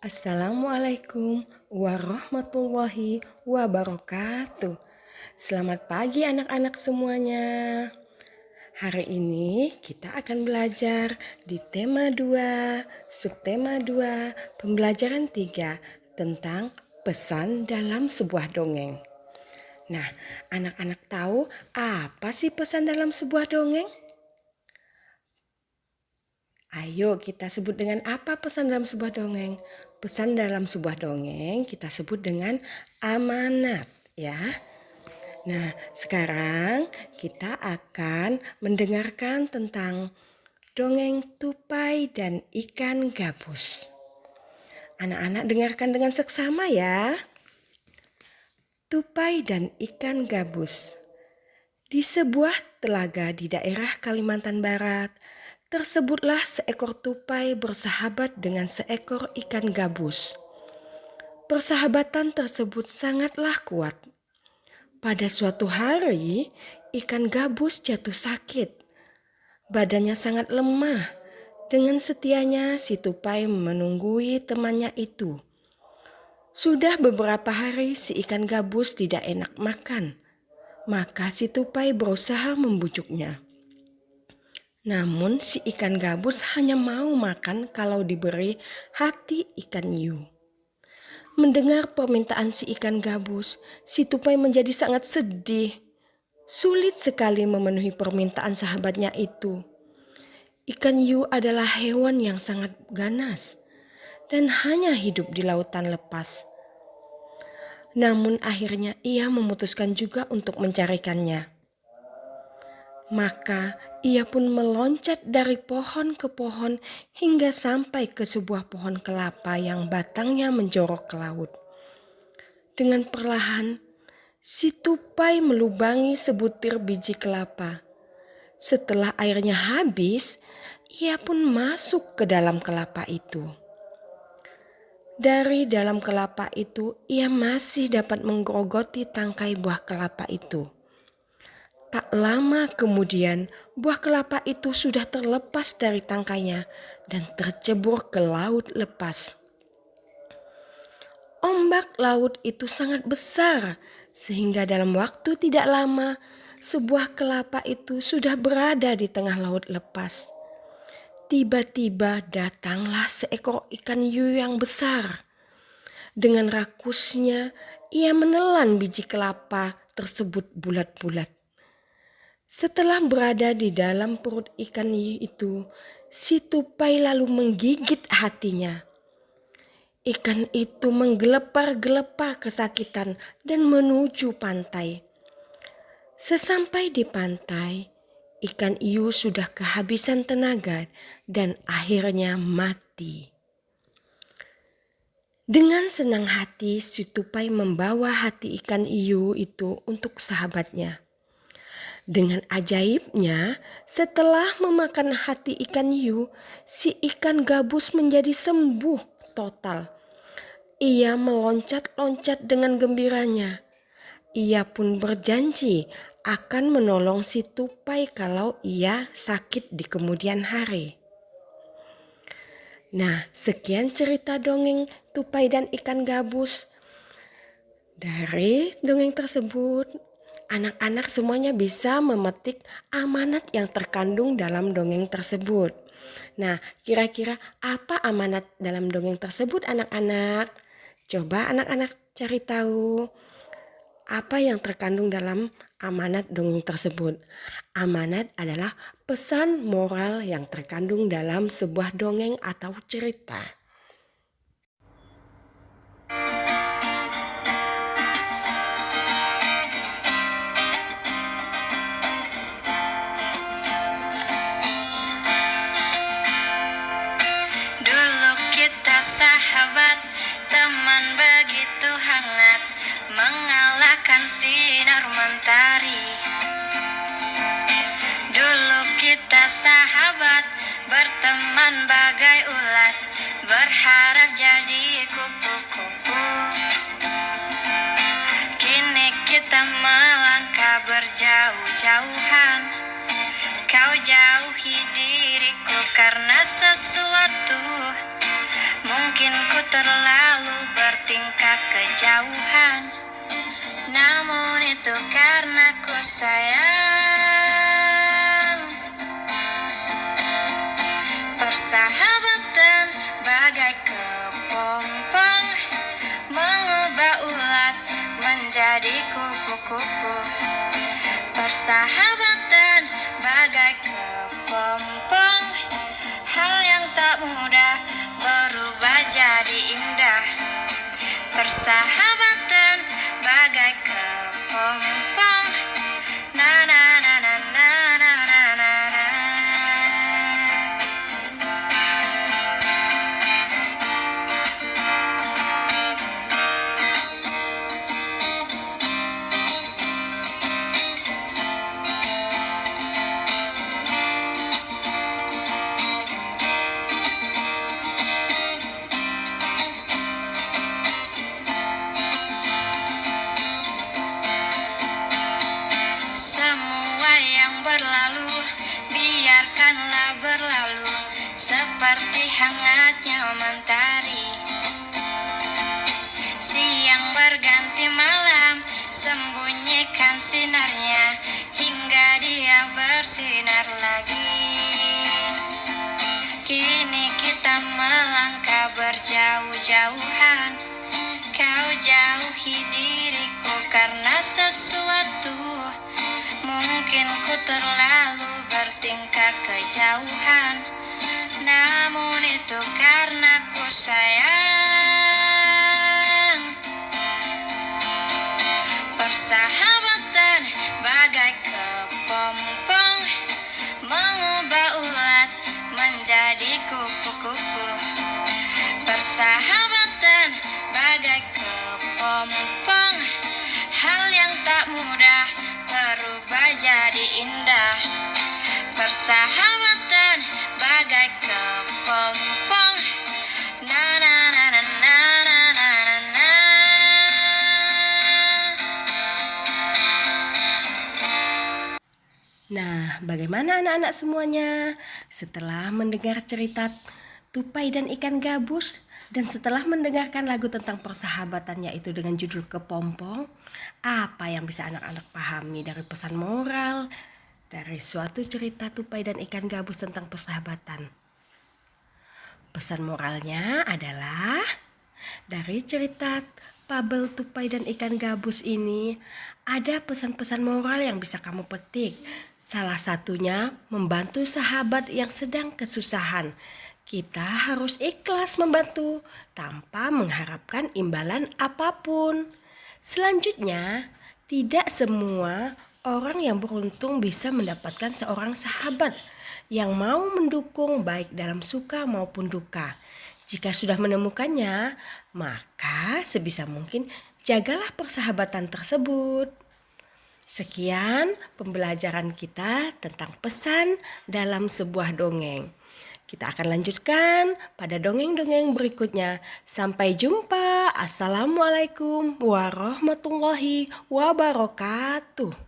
Assalamualaikum warahmatullahi wabarakatuh. Selamat pagi anak-anak semuanya. Hari ini kita akan belajar di tema 2, subtema 2, pembelajaran 3 tentang pesan dalam sebuah dongeng. Nah, anak-anak tahu apa sih pesan dalam sebuah dongeng? Ayo kita sebut dengan apa pesan dalam sebuah dongeng? Pesan dalam sebuah dongeng kita sebut dengan amanat ya. Nah, sekarang kita akan mendengarkan tentang dongeng tupai dan ikan gabus. Anak-anak dengarkan dengan seksama ya. Tupai dan ikan gabus. Di sebuah telaga di daerah Kalimantan Barat, tersebutlah seekor tupai bersahabat dengan seekor ikan gabus. Persahabatan tersebut sangatlah kuat. Pada suatu hari, ikan gabus jatuh sakit. Badannya sangat lemah. Dengan setianya si tupai menunggui temannya itu. Sudah beberapa hari si ikan gabus tidak enak makan. Maka si tupai berusaha membujuknya. Namun si ikan gabus hanya mau makan kalau diberi hati ikan hiu. Mendengar permintaan si ikan gabus, si tupai menjadi sangat sedih. Sulit sekali memenuhi permintaan sahabatnya itu. Ikan hiu adalah hewan yang sangat ganas dan hanya hidup di lautan lepas. Namun akhirnya ia memutuskan juga untuk mencarikannya. Maka ia pun meloncat dari pohon ke pohon hingga sampai ke sebuah pohon kelapa yang batangnya menjorok ke laut. Dengan perlahan, si tupai melubangi sebutir biji kelapa. Setelah airnya habis, ia pun masuk ke dalam kelapa itu. Dari dalam kelapa itu, ia masih dapat menggerogoti tangkai buah kelapa itu. Tak lama kemudian, buah kelapa itu sudah terlepas dari tangkainya dan tercebur ke laut lepas. Ombak laut itu sangat besar, sehingga dalam waktu tidak lama, sebuah kelapa itu sudah berada di tengah laut lepas. Tiba-tiba datanglah seekor ikan hiu yang besar. Dengan rakusnya, ia menelan biji kelapa tersebut bulat-bulat. Setelah berada di dalam perut ikan hiu itu, si tupai lalu menggigit hatinya. Ikan itu menggelepar-gelepar kesakitan dan menuju pantai. Sesampai di pantai, ikan hiu sudah kehabisan tenaga dan akhirnya mati. Dengan senang hati, si tupai membawa hati ikan hiu itu untuk sahabatnya. Dengan ajaibnya, setelah memakan hati ikan hiu, si ikan gabus menjadi sembuh total. Ia meloncat-loncat dengan gembiranya. Ia pun berjanji akan menolong si tupai kalau ia sakit di kemudian hari. Nah, sekian cerita dongeng tupai dan ikan gabus. Dari dongeng tersebut, anak-anak semuanya bisa memetik amanat yang terkandung dalam dongeng tersebut. Nah, kira-kira apa amanat dalam dongeng tersebut anak-anak? Coba anak-anak cari tahu apa yang terkandung dalam amanat dongeng tersebut. Amanat adalah pesan moral yang terkandung dalam sebuah dongeng atau cerita. Sahabat, teman begitu hangat, mengalahkan sinar mentari. Dulu kita sahabat, berteman bagai ulat, berharap jadi kupu-kupu. Kini kita melangkah berjauh-jauhan, kau jauhi diriku karena sesuatu. Mungkin ku terlalu bertingkah kejauhan, namun itu karena ku sayang. Persahabatan bagai kepompong, mengubah ulat menjadi kupu-kupu. Persahabatan bagai kepompong, hal yang tak mudah berubah jadi indah. Persahabatan bagai kepompong, na na na na na na na na na. Semua yang berlalu, biarkanlah berlalu, seperti hangatnya mentari. Siang berganti malam, sembunyikan sinarnya, hingga dia bersinar lagi. Kini kita melangkah berjauh-jauhan, kau jauhi diriku karena sesuatu. Mungkin ku terlalu bertingkah kejauhan, namun itu karena ku sayang. Persahabatan bagai kepompong, mengubah ulat menjadi kupu-kupu. Persahabatan bagai kepompong, hal yang tak mudah berubah jadi indah. Persahabatan bagai kepompong, na na na na na na na na na. Nah, bagaimana anak-anak semuanya? Setelah mendengar cerita tupai dan ikan gabus, dan setelah mendengarkan lagu tentang persahabatannya itu dengan judul Kepompong, apa yang bisa anak-anak pahami dari pesan moral dari suatu cerita tupai dan ikan gabus tentang persahabatan? Pesan moralnya adalah dari cerita Fabel Tupai dan Ikan Gabus ini ada pesan-pesan moral yang bisa kamu petik. Salah satunya membantu sahabat yang sedang kesusahan. Kita harus ikhlas membantu tanpa mengharapkan imbalan apapun. Selanjutnya, tidak semua orang yang beruntung bisa mendapatkan seorang sahabat yang mau mendukung baik dalam suka maupun duka. Jika sudah menemukannya, maka sebisa mungkin jagalah persahabatan tersebut. Sekian pembelajaran kita tentang pesan dalam sebuah dongeng. Kita akan lanjutkan pada dongeng-dongeng berikutnya. Sampai jumpa. Assalamualaikum warahmatullahi wabarakatuh.